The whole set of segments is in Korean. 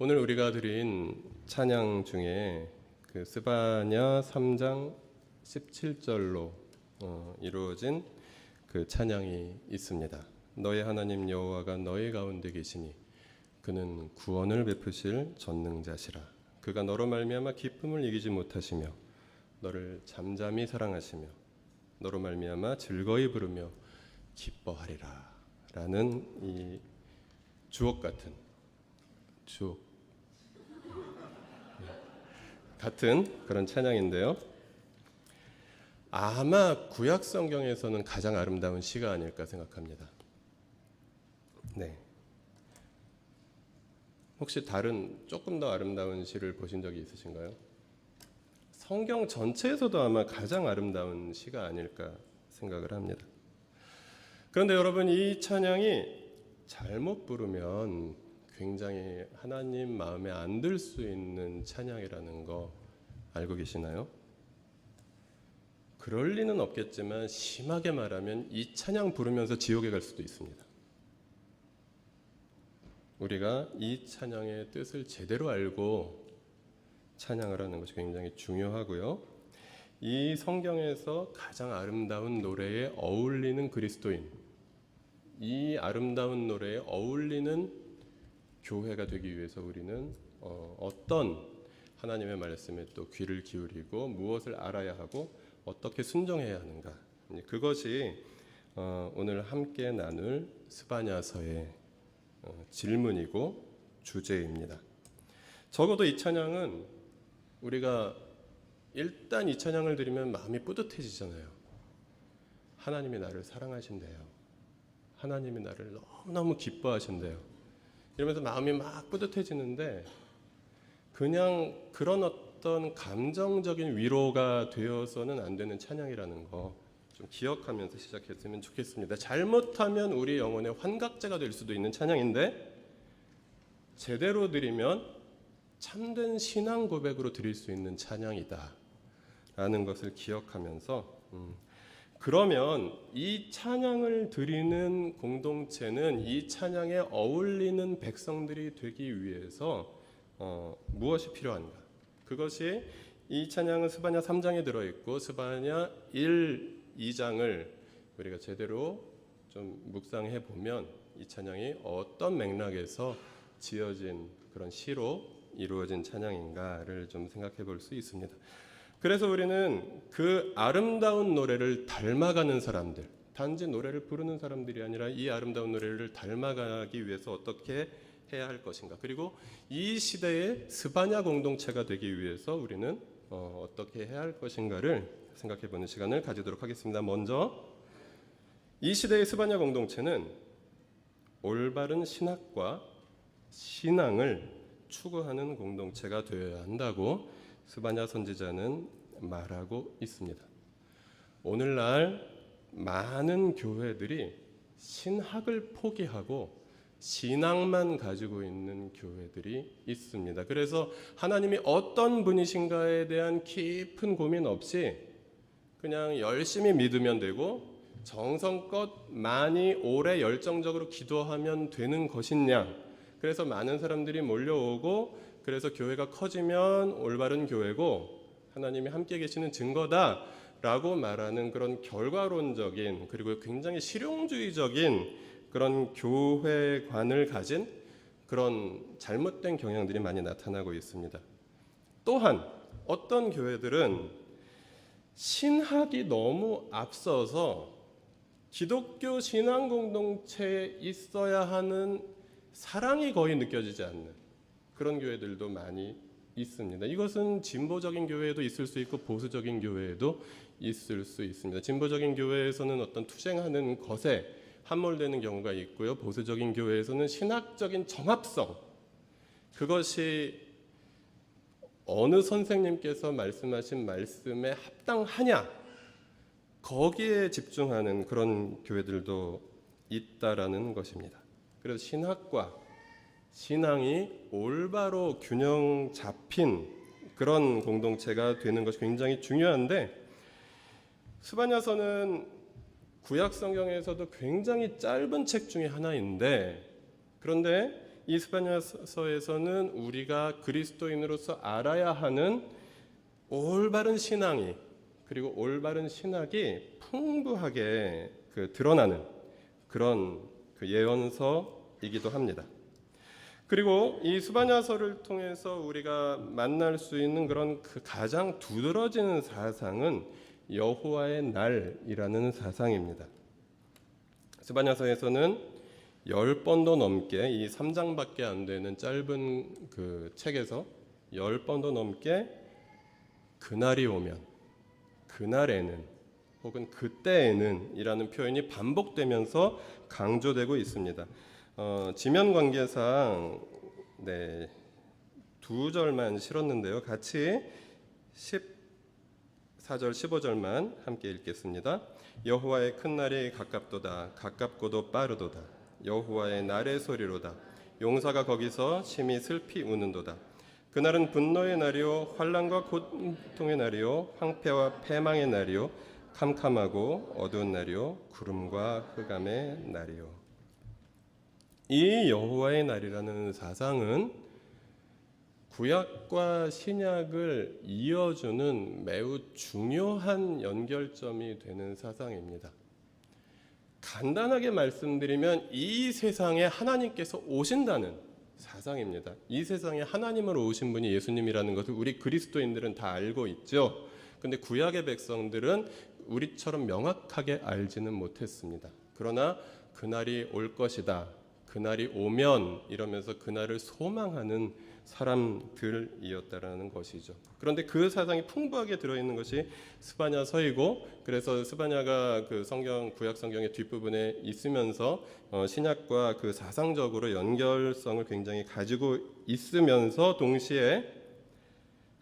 오늘 우리가 드린 찬양 중에 그 스바냐 3장 17절로 이루어진 그 찬양이 있습니다. 너의 하나님 여호와가 너희 가운데 계시니 그는 구원을 베푸실 전능자시라. 그가 너로 말미암아 기쁨을 이기지 못하시며 너를 잠잠히 사랑하시며 너로 말미암아 즐거이 부르며 기뻐하리라. 라는 이 주옥 같은 그런 찬양인데요. 아마 구약 성경에서는 가장 아름다운 시가 아닐까 생각합니다. 네. 혹시 다른 조금 더 아름다운 시를 보신 적이 있으신가요? 성경 전체에서도 아마 가장 아름다운 시가 아닐까 생각을 합니다. 그런데 여러분, 이 찬양이 잘못 부르면 굉장히 하나님 마음에 안 들 수 있는 찬양이라는 거 알고 계시나요? 그럴 리는 없겠지만 심하게 말하면 이 찬양 부르면서 지옥에 갈 수도 있습니다. 우리가 이 찬양의 뜻을 제대로 알고 찬양을 하는 것이 굉장히 중요하고요. 이 성경에서 가장 아름다운 노래에 어울리는 그리스도인, 이 아름다운 노래에 어울리는 교회가 되기 위해서 우리는 어떤 하나님의 말씀에 또 귀를 기울이고 무엇을 알아야 하고 어떻게 순종해야 하는가, 그것이 오늘 함께 나눌 스바냐서의 질문이고 주제입니다. 적어도 이 찬양은 우리가 일단 이 찬양을 들으면 마음이 뿌듯해지잖아요. 하나님이 나를 사랑하신대요. 하나님이 나를 너무너무 기뻐하신대요. 이러면서 마음이 막 뿌듯해지는데 그냥 그런 어떤 감정적인 위로가 되어서는 안 되는 찬양이라는 거 좀 기억하면서 시작했으면 좋겠습니다. 잘못하면 우리 영혼의 환각제가 될 수도 있는 찬양인데 제대로 드리면 참된 신앙 고백으로 드릴 수 있는 찬양이다 라는 것을 기억하면서 그러면 이 찬양을 드리는 공동체는 이 찬양에 어울리는 백성들이 되기 위해서 무엇이 필요한가? 그것이 이 찬양은 스바냐 3장에 들어있고 스바냐 1, 2장을 우리가 제대로 좀 묵상해 보면 이 찬양이 어떤 맥락에서 지어진 그런 시로 이루어진 찬양인가를 좀 생각해 볼 수 있습니다. 그래서 우리는 그 아름다운 노래를 닮아가는 사람들, 단지 노래를 부르는 사람들이 아니라 이 아름다운 노래를 닮아가기 위해서 어떻게 해야 할 것인가, 그리고 이 시대의 스바냐 공동체가 되기 위해서 우리는 어떻게 해야 할 것인가를 생각해보는 시간을 가지도록 하겠습니다. 먼저 이 시대의 스바냐 공동체는 올바른 신학과 신앙을 추구하는 공동체가 되어야 한다고 스바냐 선지자는 말하고 있습니다. 오늘날 많은 교회들이 신학을 포기하고 신앙만 가지고 있는 교회들이 있습니다. 그래서 하나님이 어떤 분이신가에 대한 깊은 고민 없이 그냥 열심히 믿으면 되고 정성껏 많이 오래 열정적으로 기도하면 되는 것이냐, 그래서 많은 사람들이 몰려오고 그래서 교회가 커지면 올바른 교회고 하나님이 함께 계시는 증거다 라고 말하는 그런 결과론적인, 그리고 굉장히 실용주의적인 그런 교회관을 가진 그런 잘못된 경향들이 많이 나타나고 있습니다. 또한 어떤 교회들은 신학이 너무 앞서서 기독교 신앙 공동체에 있어야 하는 사랑이 거의 느껴지지 않는 그런 교회들도 많이 있습니다. 이것은 진보적인 교회에도 있을 수 있고 보수적인 교회에도 있을 수 있습니다. 진보적인 교회에서는 어떤 투쟁하는 것에 함몰되는 경우가 있고요. 보수적인 교회에서는 신학적인 정합성, 그것이 어느 선생님께서 말씀하신 말씀에 합당하냐, 거기에 집중하는 그런 교회들도 있다라는 것입니다. 그래서 신학과 신앙이 올바로 균형 잡힌 그런 공동체가 되는 것이 굉장히 중요한데, 스바냐서는 구약 성경에서도 굉장히 짧은 책 중에 하나인데, 그런데 이 스바냐서에서는 우리가 그리스도인으로서 알아야 하는 올바른 신앙이, 그리고 올바른 신학이 풍부하게 드러나는 그런 예언서이기도 합니다. 그리고 이 스바냐서를 통해서 우리가 만날 수 있는 그런 가장 두드러지는 사상은 여호와의 날이라는 사상입니다. 스바냐서에서는 10번도 넘게, 이 3장밖에 안 되는 짧은 책에서 10번도 넘게 그날이 오면, 그날에는, 혹은 그때에는 이라는 표현이 반복되면서 강조되고 있습니다. 지면 관계상 2절만 실었는데요. 같이 14절 15절만 함께 읽겠습니다. 여호와의 큰 날이 가깝도다. 가깝고도 빠르도다. 여호와의 날의 소리로다. 용사가 거기서 심히 슬피 우는도다. 그날은 분노의 날이요 환난과 고통의 날이요 황폐와 패망의 날이요 캄캄하고 어두운 날이요 구름과 흑암의 날이요. 이 여호와의 날이라는 사상은 구약과 신약을 이어주는 매우 중요한 연결점이 되는 사상입니다. 간단하게 말씀드리면 이 세상에 하나님께서 오신다는 사상입니다. 이 세상에 하나님으로 오신 분이 예수님이라는 것을 우리 그리스도인들은 다 알고 있죠. 근데 구약의 백성들은 우리처럼 명확하게 알지는 못했습니다. 그러나 그날이 올 것이다, 그날이 오면 이러면서 그날을 소망하는 사람들이었다라는 것이죠. 그런데 그 사상이 풍부하게 들어있는 것이 스바냐서이고, 그래서 스바냐가 구약 성경의 뒷부분에 있으면서 신약과 사상적으로 연결성을 굉장히 가지고 있으면서 동시에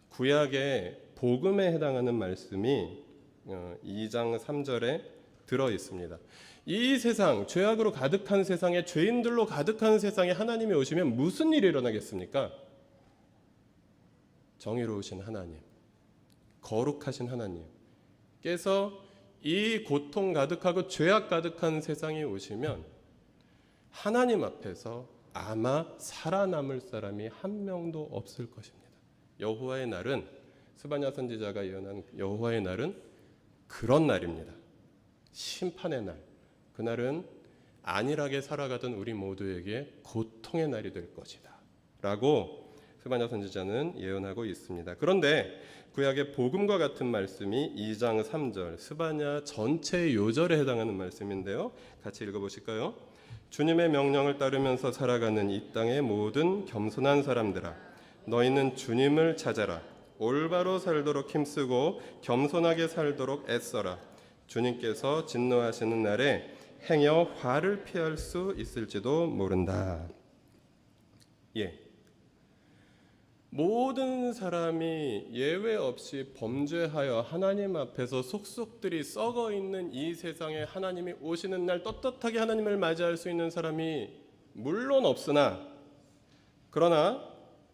구약의 복음에 해당하는 말씀이 2장 3절에 들어 있습니다. 이 세상, 죄악으로 가득한 세상에, 죄인들로 가득한 세상에 하나님이 오시면 무슨 일이 일어나겠습니까? 정의로우신 하나님, 거룩하신 하나님께서 이 고통 가득하고 죄악 가득한 세상에 오시면 하나님 앞에서 아마 살아남을 사람이 한 명도 없을 것입니다. 여호와의 날은, 스바냐 선지자가 예언한 여호와의 날은 그런 날입니다. 심판의 날. 그날은 안일하게 살아가던 우리 모두에게 고통의 날이 될 것이다 라고 스바냐 선지자는 예언하고 있습니다. 그런데 구약의 복음과 같은 말씀이 2장 3절 스바냐 전체의 요절에 해당하는 말씀인데요. 같이 읽어보실까요? 주님의 명령을 따르면서 살아가는 이 땅의 모든 겸손한 사람들아, 너희는 주님을 찾아라. 올바로 살도록 힘쓰고 겸손하게 살도록 애써라. 주님께서 진노하시는 날에 행여 화를 피할 수 있을지도 모른다. 모든 사람이 예외 없이 범죄하여 하나님 앞에서 속속들이 썩어 있는 이 세상에 하나님이 오시는 날 떳떳하게 하나님을 맞이할 수 있는 사람이 물론 없으나, 그러나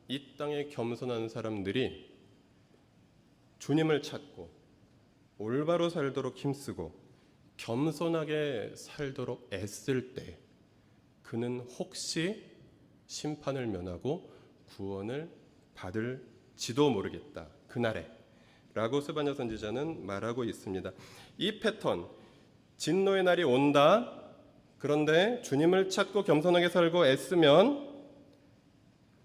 이 땅에 겸손한 사람들이 주님을 찾고 올바로 살도록 힘쓰고 겸손하게 살도록 애쓸 때 그는 혹시 심판을 면하고 구원을 받을지도 모르겠다, 그날에 라고 스바냐 선지자는 말하고 있습니다. 이 패턴, 진노의 날이 온다, 그런데 주님을 찾고 겸손하게 살고 애쓰면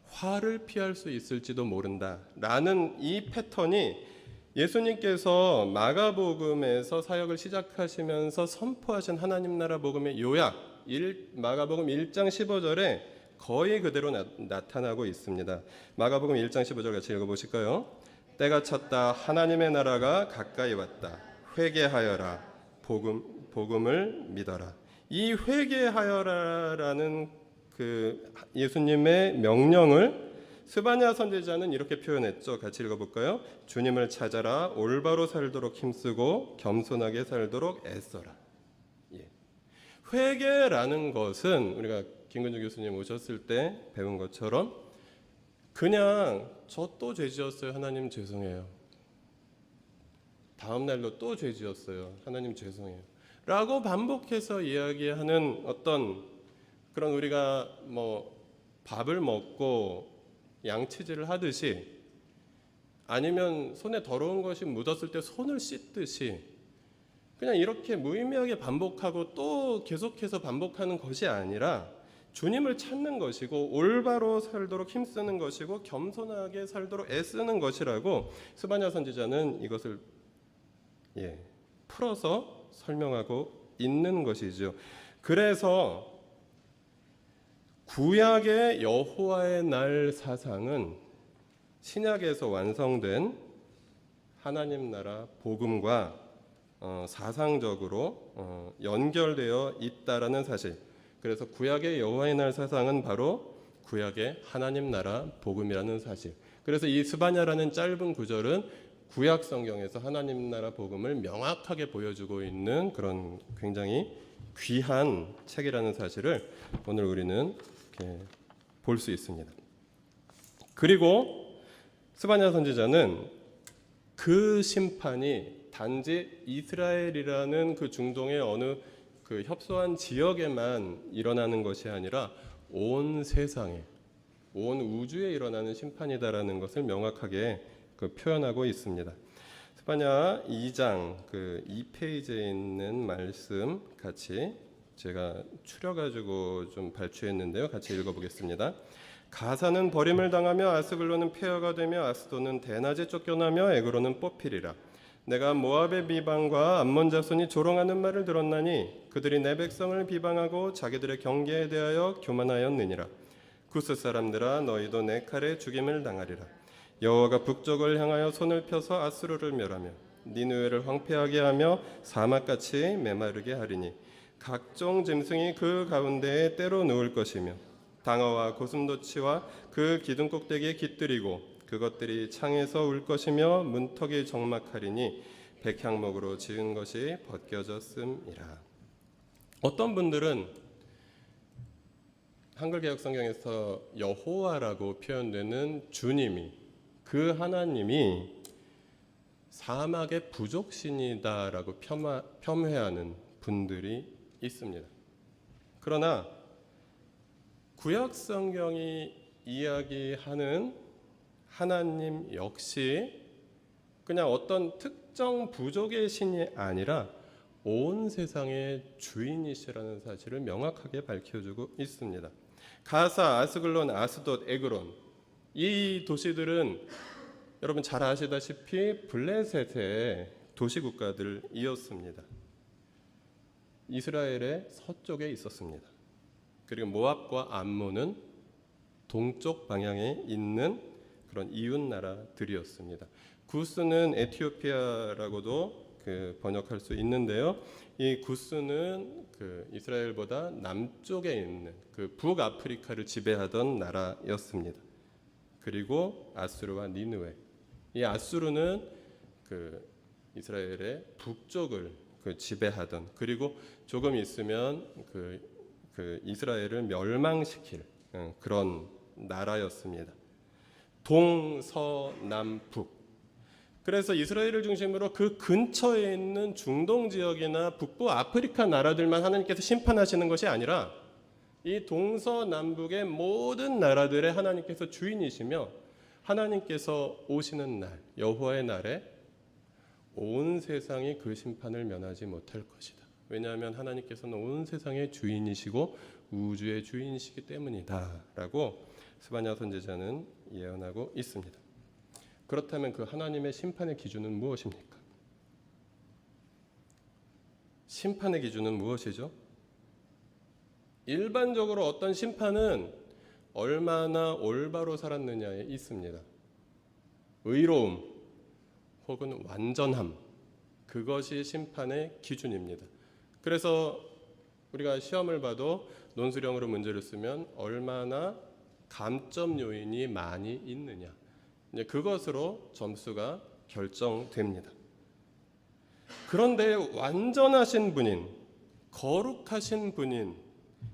화를 피할 수 있을지도 모른다 라는 이 패턴이 예수님께서 마가복음에서 사역을 시작하시면서 선포하신 하나님 나라 복음의 요약, 마가복음 1장 15절에 거의 그대로 나타나고 있습니다. 마가복음 1장 15절 같이 읽어보실까요? 때가 찼다. 하나님의 나라가 가까이 왔다. 회개하여라. 복음을 믿어라. 이 회개하여라라는 예수님의 명령을 스바냐 선지자는 이렇게 표현했죠. 같이 읽어볼까요? 주님을 찾아라. 올바로 살도록 힘쓰고 겸손하게 살도록 애써라. 회개라는 것은 우리가 김근주 교수님 오셨을 때 배운 것처럼 그냥 저 또 죄 지었어요. 하나님 죄송해요. 다음 날로 또 죄 지었어요. 하나님 죄송해요. 라고 반복해서 이야기하는 어떤 그런 우리가 밥을 먹고 양치질을 하듯이, 아니면 손에 더러운 것이 묻었을 때 손을 씻듯이 그냥 이렇게 무의미하게 반복하고 또 계속해서 반복하는 것이 아니라 주님을 찾는 것이고 올바로 살도록 힘쓰는 것이고 겸손하게 살도록 애쓰는 것이라고 스바냐 선지자는 이것을 풀어서 설명하고 있는 것이죠. 그래서 구약의 여호와의 날 사상은 신약에서 완성된 하나님 나라 복음과 사상적으로 연결되어 있다라는 사실. 그래서 구약의 여호와의 날 사상은 바로 구약의 하나님 나라 복음이라는 사실. 그래서 이 스바냐라는 짧은 구절은 구약 성경에서 하나님 나라 복음을 명확하게 보여주고 있는 그런 굉장히 귀한 책이라는 사실을 오늘 우리는 볼 수 있습니다. 그리고 스바냐 선지자는 그 심판이 단지 이스라엘이라는 그 중동의 어느 그 협소한 지역에만 일어나는 것이 아니라 온 세상에, 온 우주에 일어나는 심판이다라는 것을 명확하게 표현하고 있습니다. 스바냐 2장 2페이지에 있는 말씀 같이 제가 추려가지고 좀 발췌했는데요. 같이 읽어보겠습니다. 가사는 버림을 당하며 아스글론은 폐허가 되며 아스도는 대낮에 쫓겨나며 에그로는 뽑히리라. 내가 모압의 비방과 암몬 자손이 조롱하는 말을 들었나니 그들이 내 백성을 비방하고 자기들의 경계에 대하여 교만하였느니라. 구스 사람들아 너희도 내 칼에 죽임을 당하리라. 여호와가 북쪽을 향하여 손을 펴서 아수르를 멸하며 니느웨를 황폐하게 하며 사막같이 메마르게 하리니 각종 짐승이 그 가운데에 때로 누울 것이며 당어와 고슴도치와 그 기둥 꼭대기에 깃들이고 그것들이 창에서 울 것이며 문턱이 적막하리니 백향목으로 지은 것이 벗겨졌음이라. 어떤 분들은 한글 개역 성경에서 여호와라고 표현되는 주님이, 그 하나님이 사막의 부족신이다라고 폄훼하는 분들이 있습니다. 그러나 구약 성경이 이야기하는 하나님 역시 그냥 어떤 특정 부족의 신이 아니라 온 세상의 주인이시라는 사실을 명확하게 밝혀주고 있습니다. 가사, 아스글론, 아스돗, 에그론, 이 도시들은 여러분 잘 아시다시피 블레셋의 도시국가들이었습니다. 이스라엘의 서쪽에 있었습니다. 그리고 모압과 암몬은 동쪽 방향에 있는 그런 이웃 나라들이었습니다. 구스는 에티오피아라고도 번역할 수 있는데요. 이 구스는 이스라엘보다 남쪽에 있는 북아프리카를 지배하던 나라였습니다. 그리고 아수르와 니느웨. 이 아수르는 이스라엘의 북쪽을 지배하던, 그리고 조금 있으면 이스라엘을 멸망시킬 그런 나라였습니다. 동서남북. 그래서 이스라엘을 중심으로 그 근처에 있는 중동 지역이나 북부 아프리카 나라들만 하나님께서 심판하시는 것이 아니라 이 동서남북의 모든 나라들의 하나님께서 주인이시며 하나님께서 오시는 날, 여호와의 날에 온 세상이 그 심판을 면하지 못할 것이다. 왜냐하면 하나님께서는 온 세상의 주인이시고 우주의 주인이시기 때문이다 라고 스바냐 선지자는 예언하고 있습니다. 그렇다면 그 하나님의 심판의 기준은 무엇입니까? 심판의 기준은 무엇이죠? 일반적으로 어떤 심판은 얼마나 올바로 살았느냐에 있습니다. 의로움 혹은 완전함, 그것이 심판의 기준입니다. 그래서 우리가 시험을 봐도 논술형으로 문제를 쓰면 얼마나 감점 요인이 많이 있느냐, 이제 그것으로 점수가 결정됩니다. 그런데 완전하신 분인, 거룩하신 분인,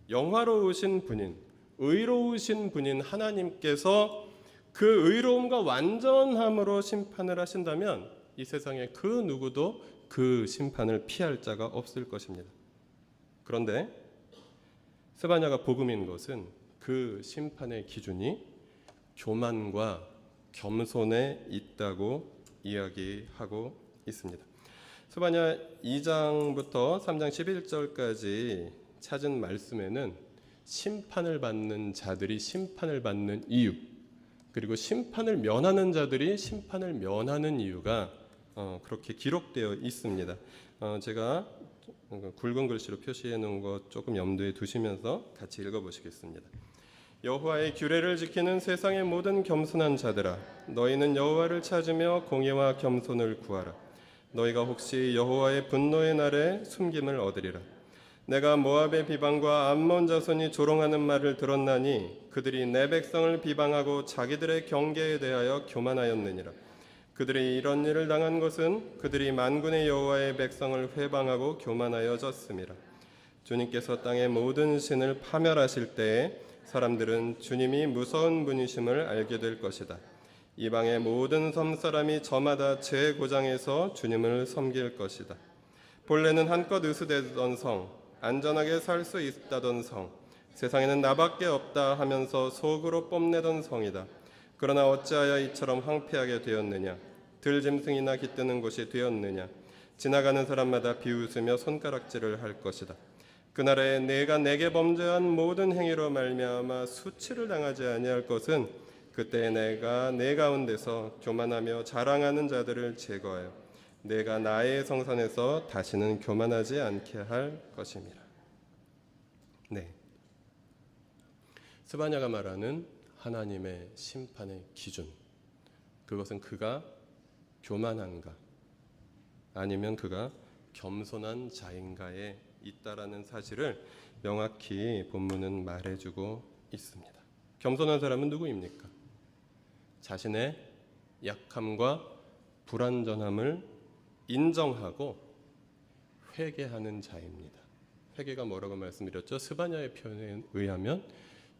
영화로우신 분인, 의로우신 분인 하나님께서 그 의로움과 완전함으로 심판을 하신다면 이 세상에 그 누구도 그 심판을 피할 자가 없을 것입니다. 그런데 스바냐가 복음인 것은 그 심판의 기준이 교만과 겸손에 있다고 이야기하고 있습니다. 스바냐 2장부터 3장 11절까지 찾은 말씀에는 심판을 받는 자들이 심판을 받는 이유, 그리고 심판을 면하는 자들이 심판을 면하는 이유가 그렇게 기록되어 있습니다. 제가 굵은 글씨로 표시해 놓은 것 조금 염두에 두시면서 같이 읽어보시겠습니다. 여호와의 규례를 지키는 세상의 모든 겸손한 자들아, 너희는 여호와를 찾으며 공의와 겸손을 구하라. 너희가 혹시 여호와의 분노의 날에 숨김을 얻으리라. 내가 모압의 비방과 암몬 자손이 조롱하는 말을 들었나니 그들이 내 백성을 비방하고 자기들의 경계에 대하여 교만하였느니라. 그들이 이런 일을 당한 것은 그들이 만군의 여호와의 백성을 회방하고 교만하여졌음이라. 주님께서 땅의 모든 신을 파멸하실 때에 사람들은 주님이 무서운 분이심을 알게 될 것이다. 이방의 모든 섬 사람이 저마다 제 고장에서 주님을 섬길 것이다. 본래는 한껏 으스대던 성, 안전하게 살 수 있다던 성, 세상에는 나밖에 없다 하면서 속으로 뽐내던 성이다. 그러나 어찌하여 이처럼 황폐하게 되었느냐? 들짐승이나 깃드는 곳이 되었느냐? 지나가는 사람마다 비웃으며 손가락질을 할 것이다. 그날에 내가 내게 범죄한 모든 행위로 말미암아 수치를 당하지 아니할 것은 그때 내가 내 가운데서 교만하며 자랑하는 자들을 제거하여 내가 나의 성산에서 다시는 교만하지 않게 할 것입니다. 네, 스바냐가 말하는 하나님의 심판의 기준, 그것은 그가 교만한가 아니면 그가 겸손한 자인가에 있다라는 사실을 명확히 본문은 말해주고 있습니다. 겸손한 사람은 누구입니까? 자신의 약함과 불완전함을 인정하고 회개하는 자입니다. 회개가 뭐라고 말씀드렸죠? 스바냐의 표현에 의하면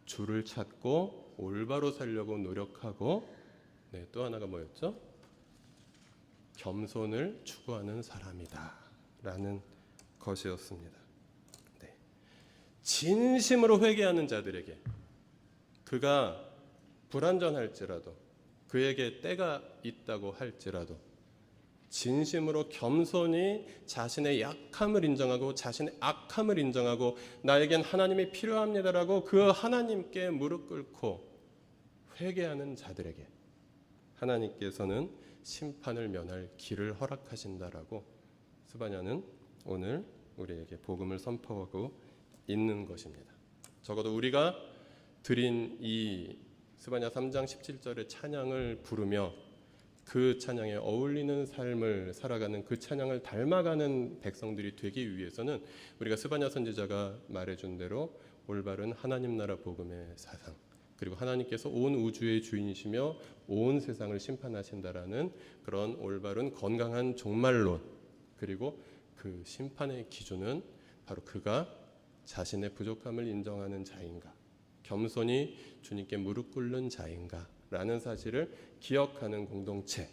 주를 찾고 올바로 살려고 노력하고, 또 하나가 뭐였죠? 겸손을 추구하는 사람이다 라는 것이었습니다. 진심으로 회개하는 자들에게 그가 불완전할지라도, 그에게 때가 있다고 할지라도 진심으로 겸손히 자신의 약함을 인정하고 자신의 악함을 인정하고 나에겐 하나님이 필요합니다라고 그 하나님께 무릎 꿇고 회개하는 자들에게 하나님께서는 심판을 면할 길을 허락하신다라고 스바냐는 오늘 우리에게 복음을 선포하고 있는 것입니다. 적어도 우리가 드린 이 스바냐 3장 17절의 찬양을 부르며 그 찬양에 어울리는 삶을 살아가는, 그 찬양을 닮아가는 백성들이 되기 위해서는 우리가 스바냐 선지자가 말해준 대로 올바른 하나님 나라 복음의 사상, 그리고 하나님께서 온 우주의 주인이시며 온 세상을 심판하신다라는 그런 올바른 건강한 종말론, 그리고 그 심판의 기준은 바로 그가 자신의 부족함을 인정하는 자인가, 겸손히 주님께 무릎 꿇는 자인가 라는 사실을 기억하는 공동체,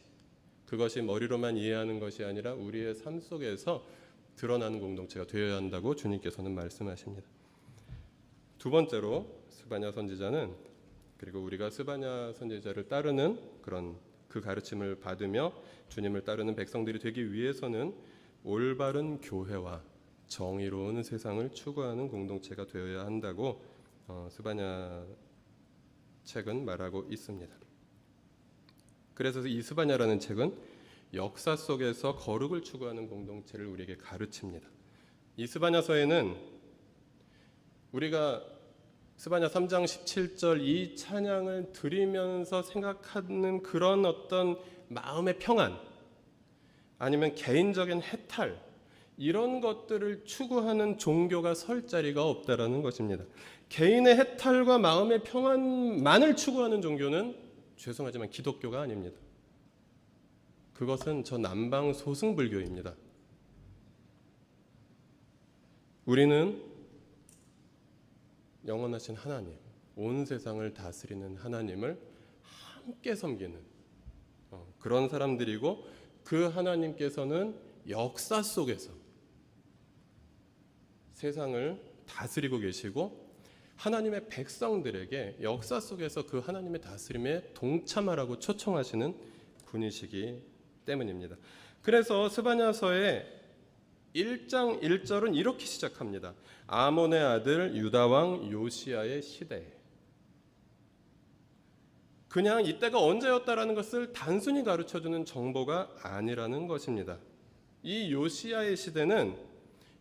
그것이 머리로만 이해하는 것이 아니라 우리의 삶 속에서 드러나는 공동체가 되어야 한다고 주님께서는 말씀하십니다. 두 번째로 스바냐 선지자는, 그리고 우리가 스바냐 선지자를 따르는 그런 그 가르침을 받으며 주님을 따르는 백성들이 되기 위해서는 올바른 교회와 정의로운 세상을 추구하는 공동체가 되어야 한다고 스바냐 책은 말하고 있습니다. 그래서 이 스바냐라는 책은 역사 속에서 거룩을 추구하는 공동체를 우리에게 가르칩니다. 이 스바냐서에는 우리가 스바냐 3장 17절 이 찬양을 드리면서 생각하는 그런 어떤 마음의 평안, 아니면 개인적인 해탈, 이런 것들을 추구하는 종교가 설 자리가 없다라는 것입니다. 개인의 해탈과 마음의 평안만을 추구하는 종교는 죄송하지만 기독교가 아닙니다. 그것은 저 남방 소승불교입니다. 우리는 영원하신 하나님, 온 세상을 다스리는 하나님을 함께 섬기는 그런 사람들이고, 그 하나님께서는 역사 속에서 세상을 다스리고 계시고 하나님의 백성들에게 역사 속에서 그 하나님의 다스림에 동참하라고 초청하시는 분이시기 때문입니다. 그래서 스바냐서의 1장 1절은 이렇게 시작합니다. 아몬의 아들 유다 왕 요시야의 시대. 그냥 이때가 언제였다라는 것을 단순히 가르쳐주는 정보가 아니라는 것입니다. 이 요시야의 시대는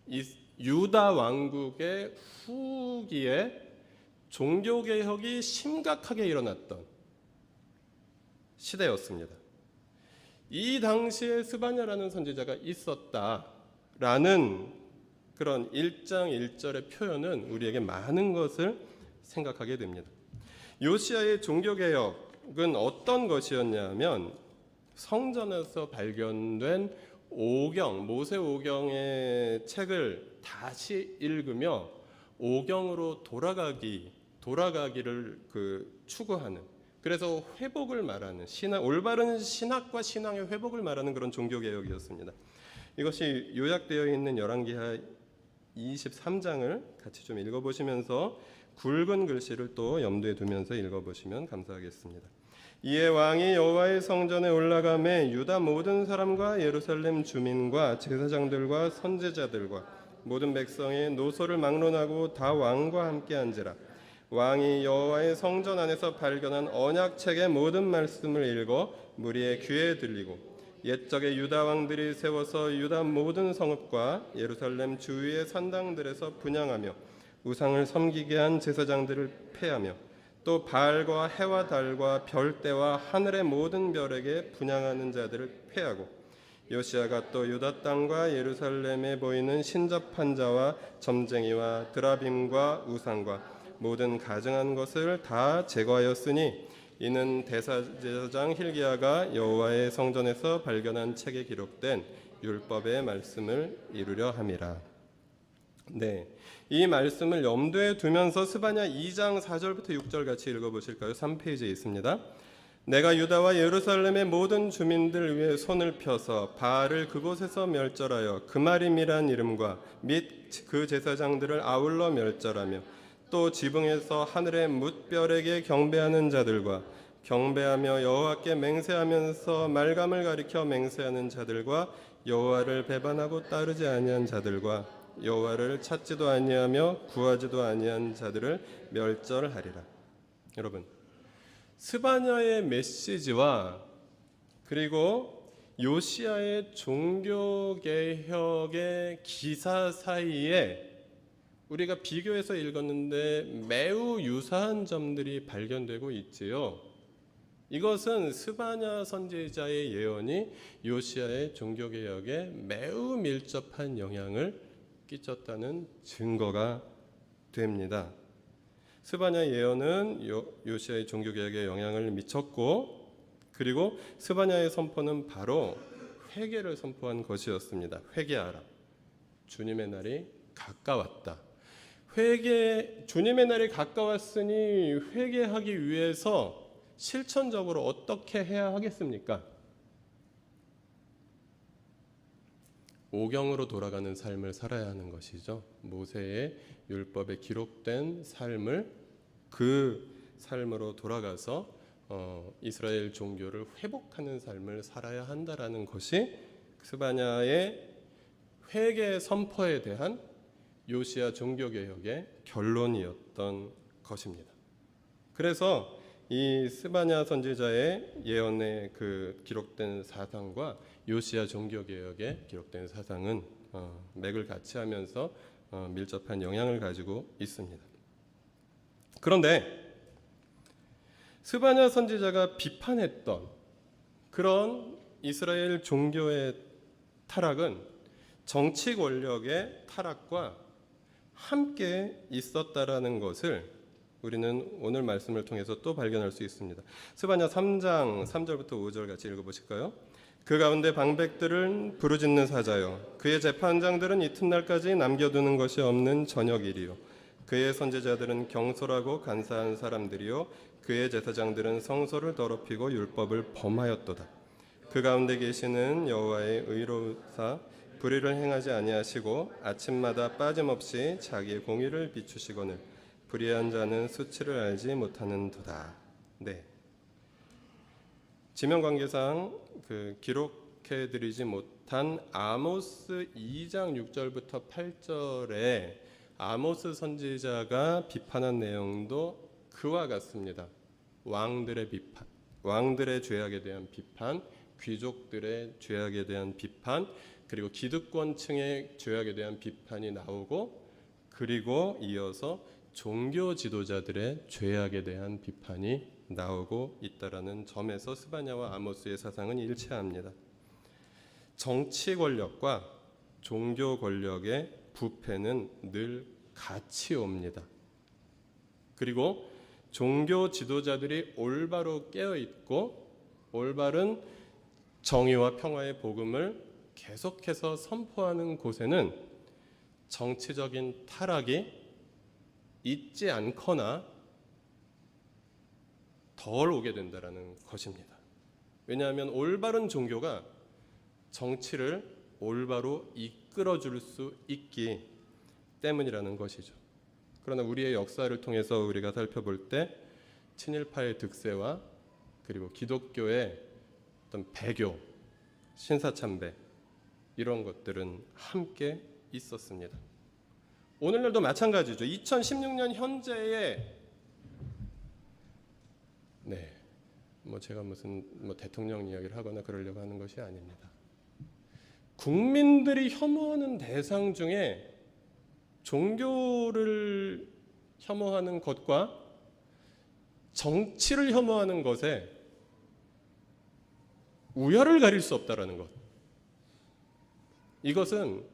이 유다 왕국의 후기에 종교개혁이 심각하게 일어났던 시대였습니다. 이 당시에 스바냐라는 선지자가 있었다라는 그런 1장 1절의 표현은 우리에게 많은 것을 생각하게 됩니다. 요시야의 종교개혁은 어떤 것이었냐면 성전에서 발견된 오경, 모세 오경의 책을 다시 읽으며 오경으로 돌아가기를 추구하는, 그래서 회복을 말하는 올바른 신학과 신앙의 회복을 말하는 그런 종교개혁이었습니다. 이것이 요약되어 있는 열왕기하 23장을 같이 좀 읽어보시면서 굵은 글씨를 또 염두에 두면서 읽어보시면 감사하겠습니다. 이에 왕이 여호와의 성전에 올라가매 유다 모든 사람과 예루살렘 주민과 제사장들과 선지자들과 모든 백성의 노소를 막론하고 다 왕과 함께 앉으라. 왕이 여호와의 성전 안에서 발견한 언약책의 모든 말씀을 읽어 무리의 귀에 들리고 옛적의 유다 왕들이 세워서 유다 모든 성읍과 예루살렘 주위의 산당들에서 분향하며 우상을 섬기게 한 제사장들을 폐하며 또 바알과 해와 달과 별대와 하늘의 모든 별에게 분향하는 자들을 폐하고 요시야가 또 유다 땅과 예루살렘에 보이는 신접한 자와 점쟁이와 드라빔과 우상과 모든 가증한 것을 다 제거하였으니 이는 대제사장 hil기야가 여호와의 성전에서 발견한 책에 기록된 율법의 말씀을 이루려 함이라. 네, 이 말씀을 염두에 두면서 스바냐 2장 4절부터 6절 같이 읽어보실까요? 3페이지에 있습니다. 내가 유다와 예루살렘의 모든 주민들 위에 손을 펴서 바알을 그곳에서 멸절하여 그마림이란 이름과 및 그 제사장들을 아울러 멸절하며 또 지붕에서 하늘의 뭇별에게 경배하는 자들과 경배하며 여호와께 맹세하면서 말감을 가리켜 맹세하는 자들과 여호와를 배반하고 따르지 아니한 자들과 여호와를 찾지도 아니하며 구하지도 아니한 자들을 멸절하리라. 여러분, 스바냐의 메시지와 그리고 요시야의 종교개혁의 기사 사이에 우리가 비교해서 읽었는데 매우 유사한 점들이 발견되고 있지요. 이것은 스바냐 선지자의 예언이 요시야의 종교개혁에 매우 밀접한 영향을 끼쳤다는 증거가 됩니다. 스바냐 예언은 요시야의 종교개혁에 영향을 미쳤고, 그리고 스바냐의 선포는 바로 회개를 선포한 것이었습니다. 회개하라. 주님의 날이 가까웠다. 주님의 날이 가까웠으니 회개하기 위해서 실천적으로 어떻게 해야 하겠습니까? 오경으로 돌아가는 삶을 살아야 하는 것이죠. 모세의 율법에 기록된 삶을 그 삶으로 돌아가서 이스라엘 종교를 회복하는 삶을 살아야 한다라는 것이 스바냐의 회개 선포에 대한 요시야 종교개혁의 결론이었던 것입니다. 그래서 이 스바냐 선지자의 예언에 기록된 사상과 요시야 종교개혁에 기록된 사상은 맥을 같이 하면서 밀접한 영향을 가지고 있습니다. 그런데 스바냐 선지자가 비판했던 그런 이스라엘 종교의 타락은 정치 권력의 타락과 함께 있었다라는 것을 우리는 오늘 말씀을 통해서 또 발견할 수 있습니다. 스바냐 3장 3절부터 5절 같이 읽어보실까요? 그 가운데 방백들은 부르짖는 사자요, 그의 재판장들은 이튿날까지 남겨두는 것이 없는 저녁일이요, 그의 선지자들은 경솔하고 간사한 사람들이요, 그의 제사장들은 성소를 더럽히고 율법을 범하였도다. 그 가운데 계시는 여호와의 의로사 불의를 행하지 아니하시고 아침마다 빠짐없이 자기의 공의를 비추시거늘 불의한 자는 수치를 알지 못하는도다. 네. 지명 관계상 기록해드리지 못한 아모스 2장 6절부터 8절에 아모스 선지자가 비판한 내용도 그와 같습니다. 왕들의 비판, 왕들의 죄악에 대한 비판, 귀족들의 죄악에 대한 비판, 그리고 기득권층의 죄악에 대한 비판이 나오고, 그리고 이어서 종교 지도자들의 죄악에 대한 비판이 나오고 있다라는 점에서 스바냐와 아모스의 사상은 일치합니다. 정치 권력과 종교 권력의 부패는 늘 같이 옵니다. 그리고 종교 지도자들이 올바로 깨어 있고 올바른 정의와 평화의 복음을 계속해서 선포하는 곳에는 정치적인 타락이 있지 않거나 덜 오게 된다는 것입니다. 왜냐하면 올바른 종교가 정치를 올바로 이끌어줄 수 있기 때문이라는 것이죠. 그러나 우리의 역사를 통해서 우리가 살펴볼 때 친일파의 득세와 그리고 기독교의 어떤 배교, 신사참배 이런 것들은 함께 있었습니다. 오늘날도 마찬가지죠. 2016년 현재의 제가 무슨 대통령 이야기를 하거나 그러려고 하는 것이 아닙니다. 국민들이 혐오하는 대상 중에 종교를 혐오하는 것과 정치를 혐오하는 것에 우열을 가릴 수 없다라는 것. 이것은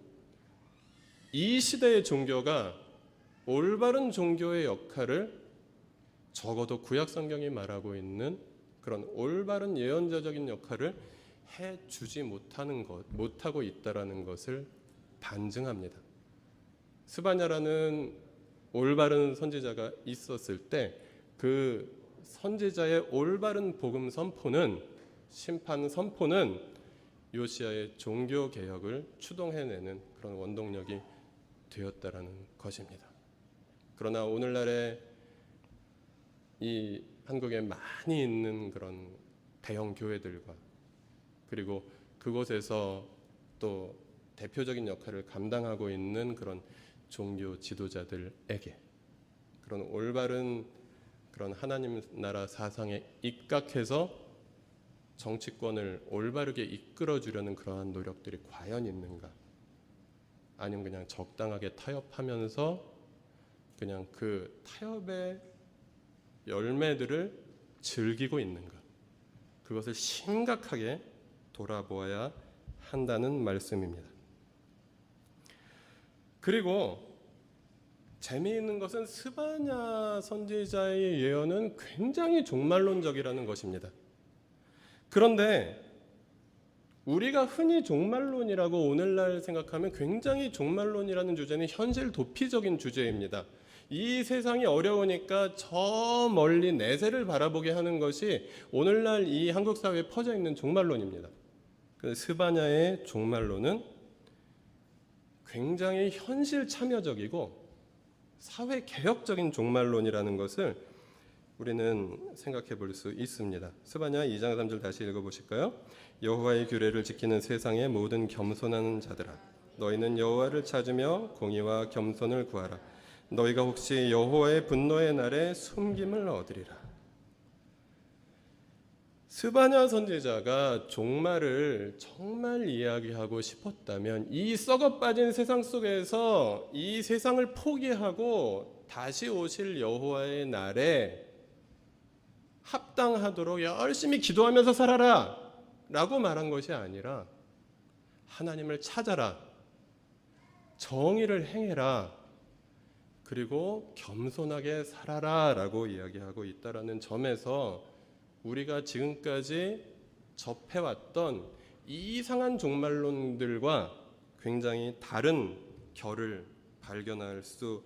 이 시대의 종교가 올바른 종교의 역할을 적어도 구약 성경이 말하고 있는 그런 올바른 예언자적인 역할을 해주지 못하고 있다라는 것을 반증합니다. 스바냐라는 올바른 선지자가 있었을 때 그 선지자의 올바른 복음 선포는, 심판 선포는 요시야의 종교 개혁을 추동해내는 그런 원동력이 되었다라는 것입니다. 그러나 오늘날의 이 한국에 많이 있는 그런 대형 교회들과 그리고 그곳에서 또 대표적인 역할을 감당하고 있는 그런 종교 지도자들에게 그런 올바른 그런 하나님 나라 사상에 입각해서 정치권을 올바르게 이끌어주려는 그러한 노력들이 과연 있는가? 아니면 그냥 적당하게 타협하면서 그냥 그 타협의 열매들을 즐기고 있는가? 그것을 심각하게 돌아보아야 한다는 말씀입니다. 그리고 재미있는 것은 스바냐 선지자의 예언은 굉장히 종말론적이라는 것입니다. 그런데 우리가 흔히 종말론이라고 오늘날 생각하면 굉장히 종말론이라는 주제는 현실 도피적인 주제입니다. 이 세상이 어려우니까 저 멀리 내세를 바라보게 하는 것이 오늘날 이 한국 사회에 퍼져 있는 종말론입니다. 스바냐의 종말론은 굉장히 현실 참여적이고 사회 개혁적인 종말론이라는 것을 우리는 생각해 볼 수 있습니다. 스바냐 2장 3절 다시 읽어보실까요? 여호와의 규례를 지키는 세상의 모든 겸손한 자들아, 너희는 여호와를 찾으며 공의와 겸손을 구하라. 너희가 혹시 여호와의 분노의 날에 숨김을 얻으리라. 스바냐 선지자가 종말을 정말 이야기하고 싶었다면 이 썩어빠진 세상 속에서 이 세상을 포기하고 다시 오실 여호와의 날에 합당하도록 열심히 기도하면서 살아라 라고 말한 것이 아니라 하나님을 찾아라, 정의를 행해라, 그리고 겸손하게 살아라 라고 이야기하고 있다라는 점에서 우리가 지금까지 접해왔던 이상한 종말론들과 굉장히 다른 결을 발견할 수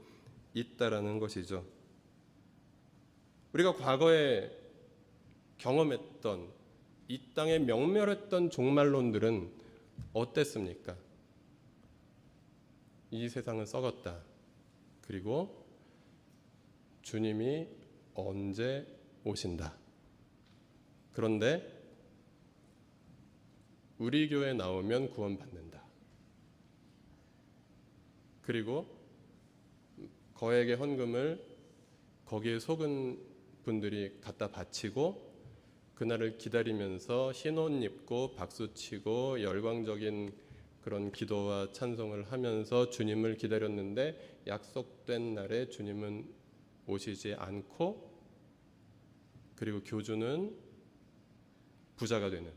있다라는 것이죠. 우리가 과거에 경험했던 이 땅에 명멸했던 종말론들은 어땠습니까? 이 세상은 썩었다. 그리고 주님이 언제 오신다. 그런데 우리 교회 나오면 구원받는다. 그리고 거액의 헌금을 거기에 속은 분들이 갖다 바치고 그날을 기다리면서 흰 옷 입고 박수치고 열광적인 그런 기도와 찬송을 하면서 주님을 기다렸는데 약속된 날에 주님은 오시지 않고, 그리고 교주는 부자가 되는,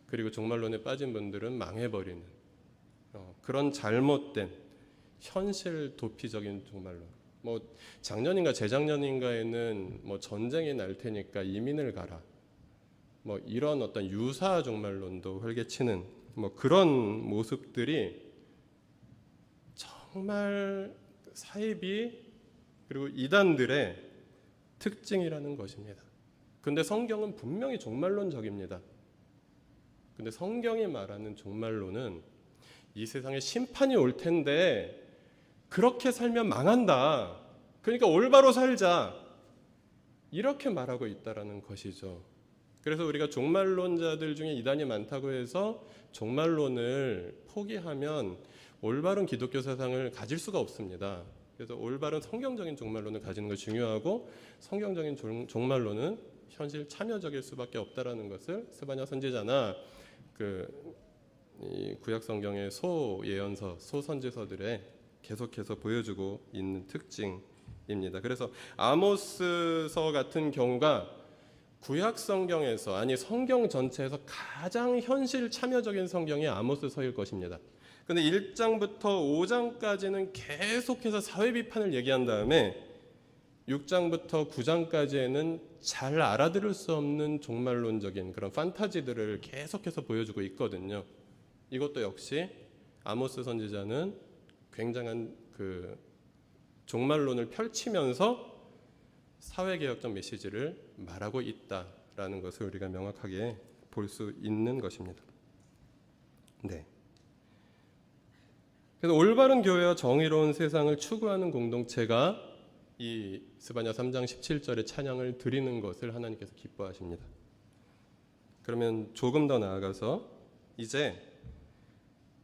그리고 종말론에 빠진 분들은 망해버리는 그런 잘못된 현실 도피적인 종말론. 뭐 작년인가 재작년인가에는 뭐 전쟁이 날 테니까 이민을 가라, 뭐 이런 어떤 유사 종말론도 활개치는 뭐 그런 모습들이 정말 사이비 그리고 이단들의 특징이라는 것입니다. 근데 성경은 분명히 종말론적입니다. 근데 성경이 말하는 종말론은 이 세상에 심판이 올 텐데 그렇게 살면 망한다, 그러니까 올바로 살자, 이렇게 말하고 있다라는 것이죠. 그래서 우리가 종말론자들 중에 이단이 많다고 해서 종말론을 포기하면 올바른 기독교 사상을 가질 수가 없습니다. 그래서 올바른 성경적인 종말론을 가지는 것이 중요하고, 성경적인 종말론은 현실 참여적일 수밖에 없다라는 것을 스바냐 선지자나 이 구약 성경의 소예언서, 소선지서들에 계속해서 보여주고 있는 특징입니다. 그래서 아모스서 같은 경우가 구약 성경에서, 아니 성경 전체에서 가장 현실 참여적인 성경이 아모스서일 것입니다. 근데 1장부터 5장까지는 계속해서 사회 비판을 얘기한 다음에 6장부터 9장까지에는 잘 알아들을 수 없는 종말론적인 그런 판타지들을 계속해서 보여주고 있거든요. 이것도 역시 아모스 선지자는 굉장한 그 종말론을 펼치면서 사회개혁적 메시지를 말하고 있다라는 것을 우리가 명확하게 볼 수 있는 것입니다. 네. 그래서 올바른 교회와 정의로운 세상을 추구하는 공동체가 이 스바냐 3장 17절의 찬양을 드리는 것을 하나님께서 기뻐하십니다. 그러면 조금 더 나아가서 이제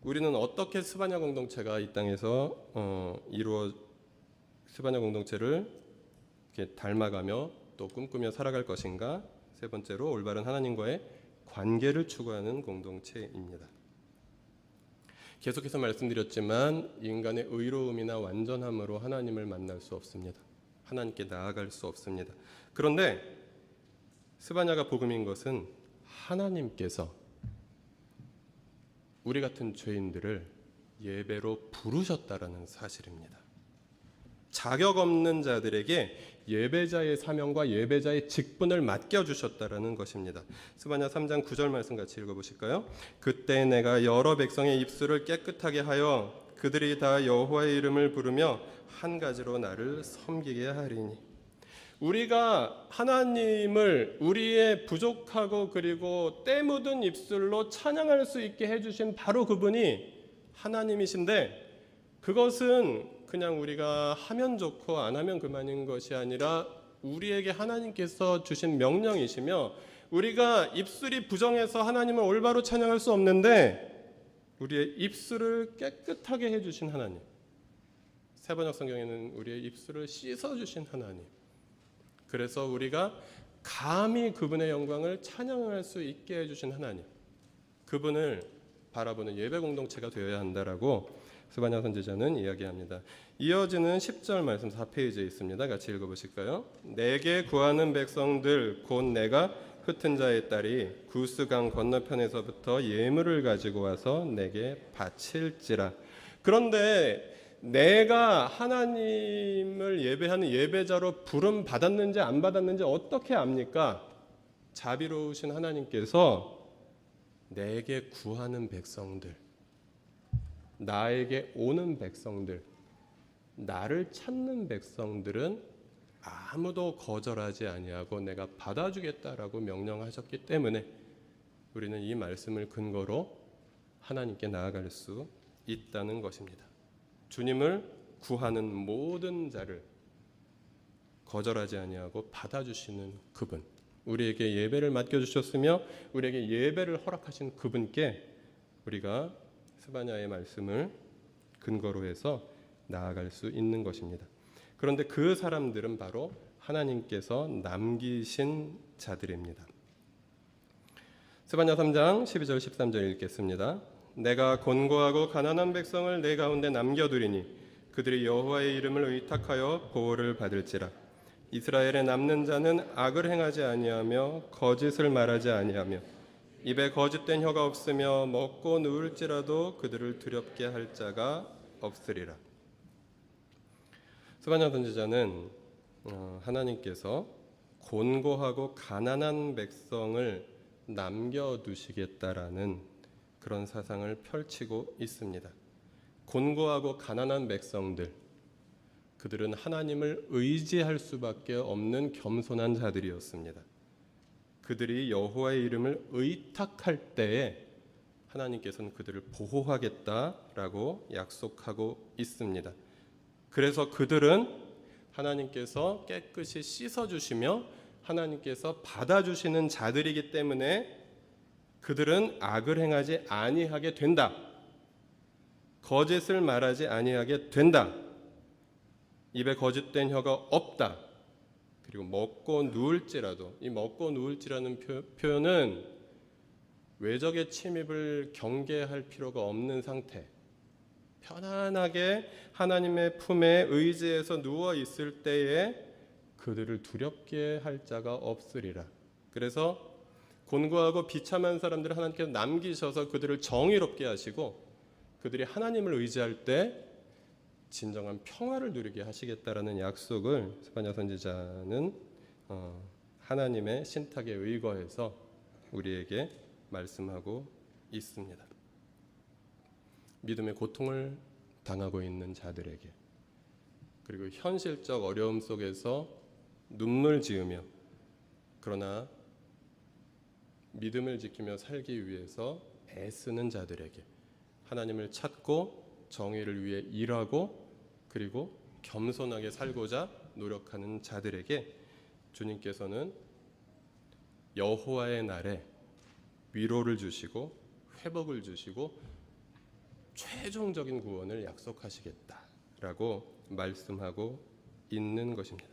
우리는 어떻게 스바냐 공동체가 이 땅에서 스바냐 공동체를 이렇게 닮아가며 또 꿈꾸며 살아갈 것인가? 세 번째로 올바른 하나님과의 관계를 추구하는 공동체입니다. 계속해서 말씀드렸지만 인간의 의로움이나 완전함으로 하나님을 만날 수 없습니다. 하나님께 나아갈 수 없습니다. 그런데 스바냐가 복음인 것은 하나님께서 우리 같은 죄인들을 예배로 부르셨다라는 사실입니다. 자격 없는 자들에게 예배자의 사명과 예배자의 직분을 맡겨주셨다라는 것입니다. 스바냐 3장 9절 말씀 같이 읽어보실까요? 그때 내가 여러 백성의 입술을 깨끗하게 하여 그들이 다 여호와의 이름을 부르며 한 가지로 나를 섬기게 하리니. 우리가 하나님을 우리의 부족하고 그리고 때 묻은 입술로 찬양할 수 있게 해주신 바로 그분이 하나님이신데, 그것은 그냥 우리가 하면 좋고 안 하면 그만인 것이 아니라 우리에게 하나님께서 주신 명령이시며, 우리가 입술이 부정해서 하나님을 올바로 찬양할 수 없는데 우리의 입술을 깨끗하게 해주신 하나님, 세번역 성경에는 우리의 입술을 씻어주신 하나님, 그래서 우리가 감히 그분의 영광을 찬양할 수 있게 해주신 하나님, 그분을 바라보는 예배 공동체가 되어야 한다라고 스바냐 선지자는 이야기합니다. 이어지는 10절 말씀 4페이지에 있습니다. 같이 읽어보실까요? 내게 구하는 백성들 곧 내가 흩은 자의 딸이 구스강 건너편에서부터 예물을 가지고 와서 내게 바칠지라. 그런데 내가 하나님을 예배하는 예배자로 부름 받았는지 안 받았는지 어떻게 압니까? 자비로우신 하나님께서 내게 구하는 백성들, 나에게 오는 백성들, 나를 찾는 백성들은 아무도 거절하지 아니하고 내가 받아주겠다라고 명령하셨기 때문에 우리는 이 말씀을 근거로 하나님께 나아갈 수 있다는 것입니다. 주님을 구하는 모든 자를 거절하지 아니하고 받아주시는 그분, 우리에게 예배를 맡겨주셨으며 우리에게 예배를 허락하신 그분께 우리가 스바냐의 말씀을 근거로 해서 나아갈 수 있는 것입니다. 그런데 그 사람들은 바로 하나님께서 남기신 자들입니다. 스바냐 3장 12절 13절 읽겠습니다. 내가 곤고하고 가난한 백성을 내 가운데 남겨두리니 그들이 여호와의 이름을 의탁하여 보호를 받을지라. 이스라엘에 남는 자는 악을 행하지 아니하며 거짓을 말하지 아니하며 입에 거짓된 혀가 없으며 먹고 누울지라도 그들을 두렵게 할 자가 없으리라. 스바냐 선지자는 하나님께서 곤고하고 가난한 백성을 남겨두시겠다라는 그런 사상을 펼치고 있습니다. 곤고하고 가난한 백성들, 그들은 하나님을 의지할 수밖에 없는 겸손한 자들이었습니다. 그들이 여호와의 이름을 의탁할 때에 하나님께서는 그들을 보호하겠다라고 약속하고 있습니다. 그래서 그들은 하나님께서 깨끗이 씻어주시며 하나님께서 받아주시는 자들이기 때문에 그들은 악을 행하지 아니하게 된다. 거짓을 말하지 아니하게 된다. 입에 거짓된 혀가 없다. 그리고 먹고 누울지라도, 이 먹고 누울지라는 표현은 외적의 침입을 경계할 필요가 없는 상태, 편안하게 하나님의 품에 의지해서 누워 있을 때에 그들을 두렵게 할 자가 없으리라. 그래서 곤고하고 비참한 사람들을 하나님께서 남기셔서 그들을 정의롭게 하시고 그들이 하나님을 의지할 때 진정한 평화를 누리게 하시겠다라는 약속을 스바냐 선지자는 하나님의 신탁에 의거해서 우리에게 말씀하고 있습니다. 믿음의 고통을 당하고 있는 자들에게, 그리고 현실적 어려움 속에서 눈물 지으며 그러나 믿음을 지키며 살기 위해서 애쓰는 자들에게, 하나님을 찾고 정의를 위해 일하고 그리고 겸손하게 살고자 노력하는 자들에게 주님께서는 여호와의 날에 위로를 주시고 회복을 주시고 최종적인 구원을 약속하시겠다라고 말씀하고 있는 것입니다.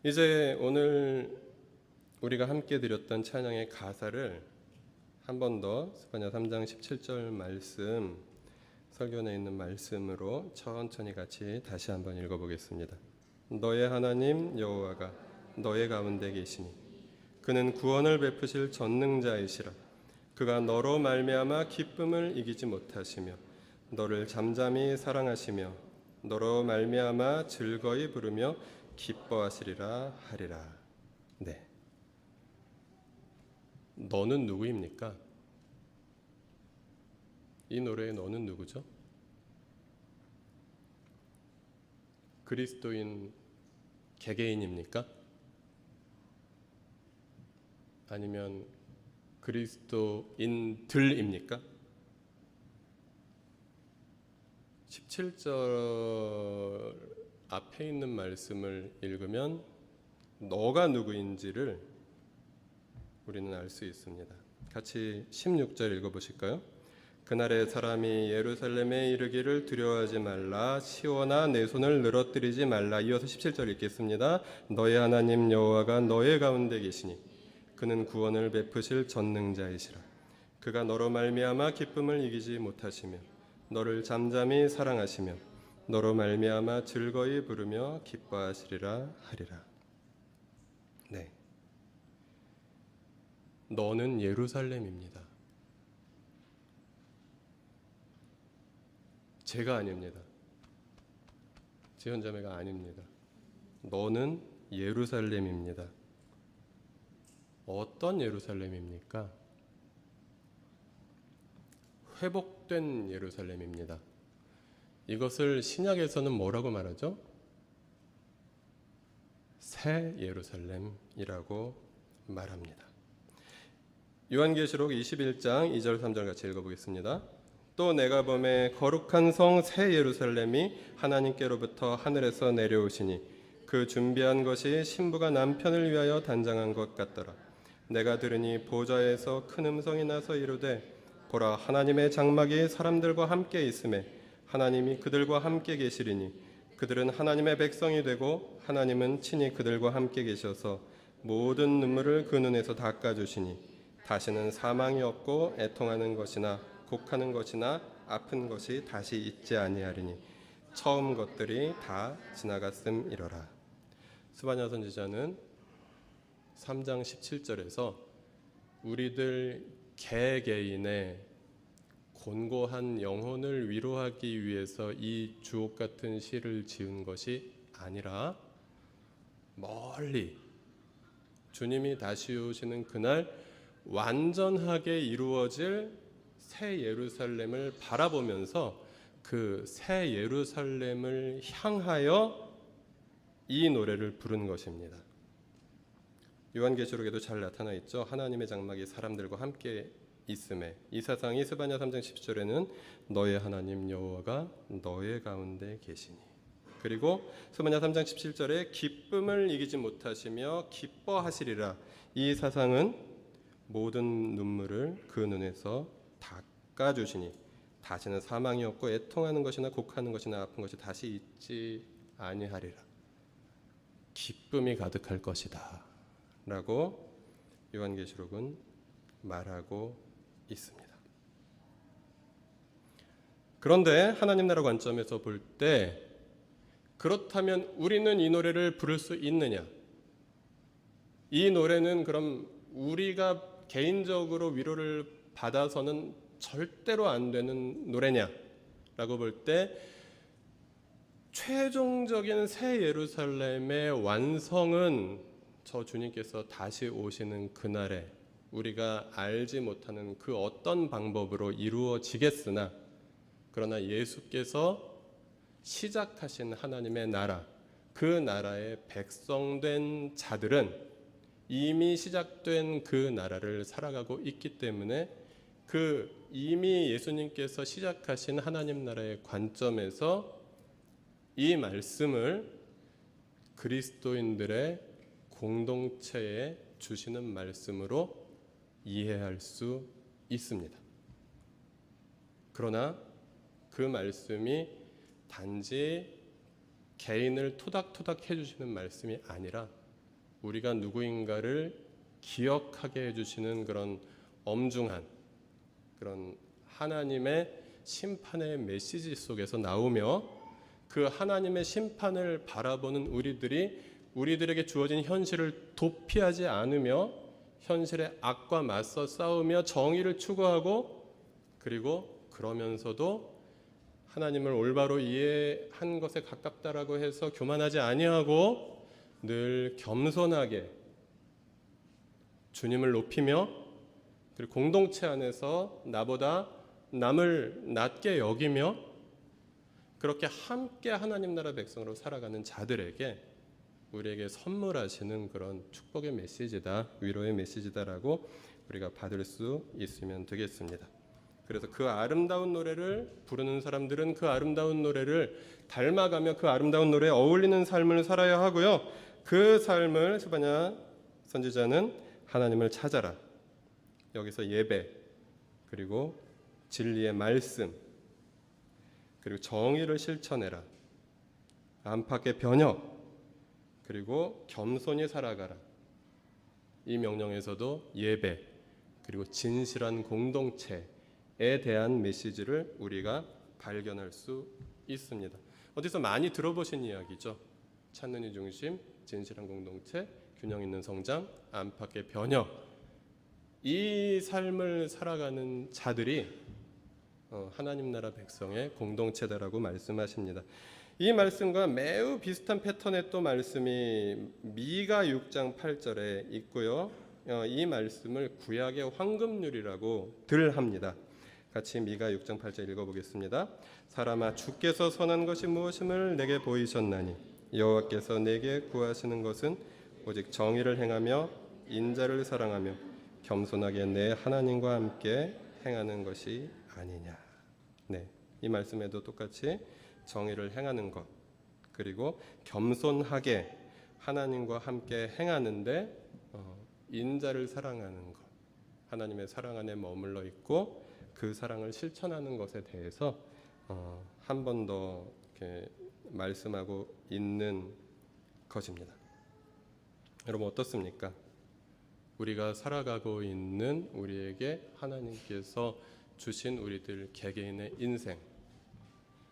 이제 오늘 우리가 함께 드렸던 찬양의 가사를 한 번 더 스바냐 3장 17절 말씀, 설교에 있는 말씀으로 천천히 같이 다시 한번 읽어보겠습니다. 너의 하나님 여호와가 너의 가운데 계시니 그는 구원을 베푸실 전능자이시라. 그가 너로 말미암아 기쁨을 이기지 못하시며 너를 잠잠히 사랑하시며 너로 말미암아 즐거이 부르며 기뻐하시리라 하리라. 네. 너는 누구입니까? 이 노래의 너는 누구죠? 그리스도인 개개인입니까? 아니면 그리스도인들입니까? 17절 앞에 있는 말씀을 읽으면 너가 누구인지를 우리는 알 수 있습니다. 같이 16절 읽어보실까요? 그날에 사람이 예루살렘에 이르기를 두려워하지 말라, 시온아 내 손을 늘어뜨리지 말라. 이어서 17절 읽겠습니다. 너의 하나님 여호와가 너의 가운데 계시니 그는 구원을 베푸실 전능자이시라. 그가 너로 말미암아 기쁨을 이기지 못하시며 너를 잠잠히 사랑하시며 너로 말미암아 즐거이 부르며 기뻐하시리라 하리라. 네. 너는 예루살렘입니다. 제가 아닙니다. 지연자매가 아닙니다. 너는 예루살렘입니다. 어떤 예루살렘입니까? 회복된 예루살렘입니다. 이것을 신약에서는 뭐라고 말하죠? 새 예루살렘이라고 말합니다. 요한계시록 21장 2절 3절 같이 읽어보겠습니다. 또 내가 보매 거룩한 성 새 예루살렘이 하나님께로부터 하늘에서 내려오시니 그 준비한 것이 신부가 남편을 위하여 단장한 것 같더라. 내가 들으니 보좌에서 큰 음성이 나서 이르되 보라, 하나님의 장막이 사람들과 함께 있음에 하나님이 그들과 함께 계시리니 그들은 하나님의 백성이 되고 하나님은 친히 그들과 함께 계셔서 모든 눈물을 그 눈에서 닦아주시니 다시는 사망이 없고 애통하는 것이나 곡하는 것이나 아픈 것이 다시 있지 아니하리니 처음 것들이 다 지나갔음이러라. 스바냐 선지자는 3장 17절에서 우리들 개개인의 곤고한 영혼을 위로하기 위해서 이 주옥 같은 시를 지은 것이 아니라 멀리 주님이 다시 오시는 그날 완전하게 이루어질 새 예루살렘을 바라보면서 그 새 예루살렘을 향하여 이 노래를 부른 것입니다. 요한계시록에도 잘 나타나 있죠. 하나님의 장막이 사람들과 함께 있음에 이 사상이 스바냐 3장 10절에는 너의 하나님 여호와가 너의 가운데 계시니, 그리고 스바냐 3장 17절에 기쁨을 이기지 못하시며 기뻐하시리라. 이 사상은 모든 눈물을 그 눈에서 닦아주시니 다시는 사망이 없고 애통하는 것이나 곡하는 것이나 아픈 것이 다시 있지 아니하리라. 기쁨이 가득할 것이다 라고 요한계시록은 말하고 있습니다. 그런데 하나님 나라 관점에서 볼 때 그렇다면 우리는 이 노래를 부를 수 있느냐? 이 노래는 그럼 우리가 개인적으로 위로를 받아서는 절대로 안 되는 노래냐? 라고 볼 때 최종적인 새 예루살렘의 완성은 저 주님께서 다시 오시는 그날에 우리가 알지 못하는 그 어떤 방법으로 이루어지겠으나, 그러나 예수께서 시작하신 하나님의 나라, 그 나라의 백성된 자들은 이미 시작된 그 나라를 살아가고 있기 때문에 그 이미 예수님께서 시작하신 하나님 나라의 관점에서 이 말씀을 그리스도인들의 공동체에 주시는 말씀으로 이해할 수 있습니다. 그러나 그 말씀이 단지 개인을 토닥토닥 해주시는 말씀이 아니라 우리가 누구인가를 기억하게 해주시는 그런 엄중한 그런 하나님의 심판의 메시지 속에서 나오며, 그 하나님의 심판을 바라보는 우리들에게 주어진 현실을 도피하지 않으며 현실의 악과 맞서 싸우며 정의를 추구하고, 그리고 그러면서도 하나님을 올바로 이해한 것에 가깝다라고 해서 교만하지 아니하고 늘 겸손하게 주님을 높이며, 그리고 공동체 안에서 나보다 남을 낮게 여기며 그렇게 함께 하나님 나라 백성으로 살아가는 자들에게 우리에게 선물하시는 그런 축복의 메시지다, 위로의 메시지다라고 우리가 받을 수 있으면 되겠습니다. 그래서 그 아름다운 노래를 부르는 사람들은 그 아름다운 노래를 닮아가며 그 아름다운 노래에 어울리는 삶을 살아야 하고요. 그 삶을 스바냐 선지자는 하나님을 찾아라, 여기서 예배, 그리고 진리의 말씀, 그리고 정의를 실천해라, 안팎의 변혁, 그리고 겸손히 살아가라. 이 명령에서도 예배, 그리고 진실한 공동체에 대한 메시지를 우리가 발견할 수 있습니다. 어디서 많이 들어보신 이야기죠. 찾는 이 중심, 진실한 공동체, 균형 있는 성장, 안팎의 변혁. 이 삶을 살아가는 자들이 하나님 나라 백성의 공동체다라고 말씀하십니다. 이 말씀과 매우 비슷한 패턴의 또 말씀이 미가 6장 8절에 있고요. 이 말씀을 구약의 황금률이라고 들 합니다. 같이 미가 6장 8절 읽어보겠습니다. 사람아, 주께서 선한 것이 무엇임을 내게 보이셨나니 여호와께서 내게 구하시는 것은 오직 정의를 행하며 인자를 사랑하며 겸손하게 내 하나님과 함께 행하는 것이 아니냐. 네, 이 말씀에도 똑같이 정의를 행하는 것, 그리고 겸손하게 하나님과 함께 행하는데 인자를 사랑하는 것, 하나님의 사랑 안에 머물러 있고 그 사랑을 실천하는 것에 대해서 한 번 더 이렇게 말씀하고 있는 것입니다. 여러분 어떻습니까? 우리가 살아가고 있는 우리에게 하나님께서 주신 우리들 개개인의 인생,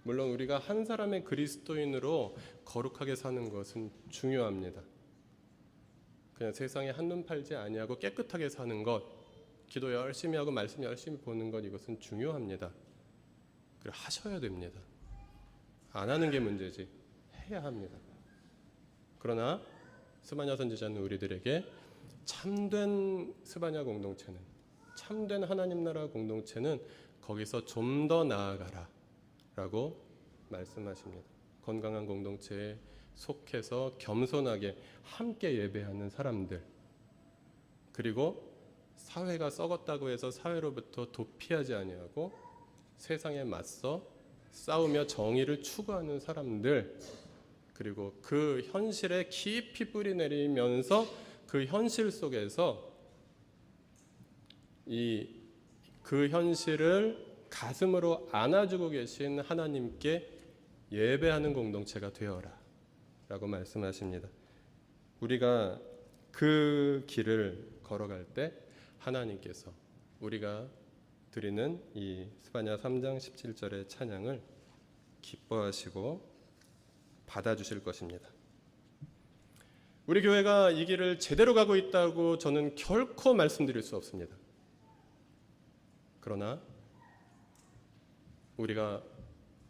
물론 우리가 한 사람의 그리스도인으로 거룩하게 사는 것은 중요합니다. 그냥 세상에 한눈 팔지 아니하고 깨끗하게 사는 것, 기도 열심히 하고 말씀 열심히 보는 것, 이것은 중요합니다. 그래 하셔야 됩니다. 안 하는 게 문제지 해야 합니다. 그러나 스바냐 선지자는 우리들에게 참된 스바냐 공동체는, 참된 하나님 나라 공동체는 거기서 좀 더 나아가라 라고 말씀하십니다. 건강한 공동체에 속해서 겸손하게 함께 예배하는 사람들, 그리고 사회가 썩었다고 해서 사회로부터 도피하지 아니하고 세상에 맞서 싸우며 정의를 추구하는 사람들, 그리고 그 현실에 깊이 뿌리 내리면서 그 현실 속에서 그 현실을 가슴으로 안아주고 계신 하나님께 예배하는 공동체가 되어라 라고 말씀하십니다. 우리가 그 길을 걸어갈 때 하나님께서 우리가 드리는 이 스바냐 3장 17절의 찬양을 기뻐하시고 받아주실 것입니다. 우리 교회가 이 길을 제대로 가고 있다고 저는 결코 말씀드릴 수 없습니다. 그러나 우리가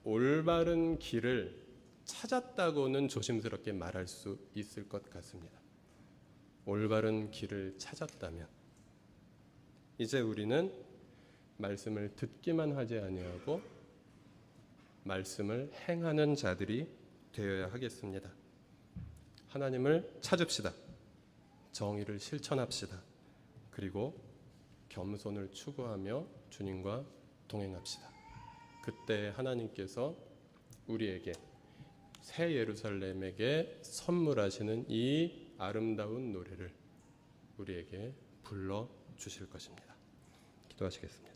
올바른 길을 찾았다고는 조심스럽게 말할 수 있을 것 같습니다. 올바른 길을 찾았다면 이제 우리는 말씀을 듣기만 하지 아니하고 말씀을 행하는 자들이 되어야 하겠습니다. 하나님을 찾읍시다. 정의를 실천합시다. 그리고 겸손을 추구하며 주님과 동행합시다. 그때 하나님께서 우리에게 새 예루살렘에게 선물하시는 이 아름다운 노래를 우리에게 불러 주실 것입니다. 기도하시겠습니다.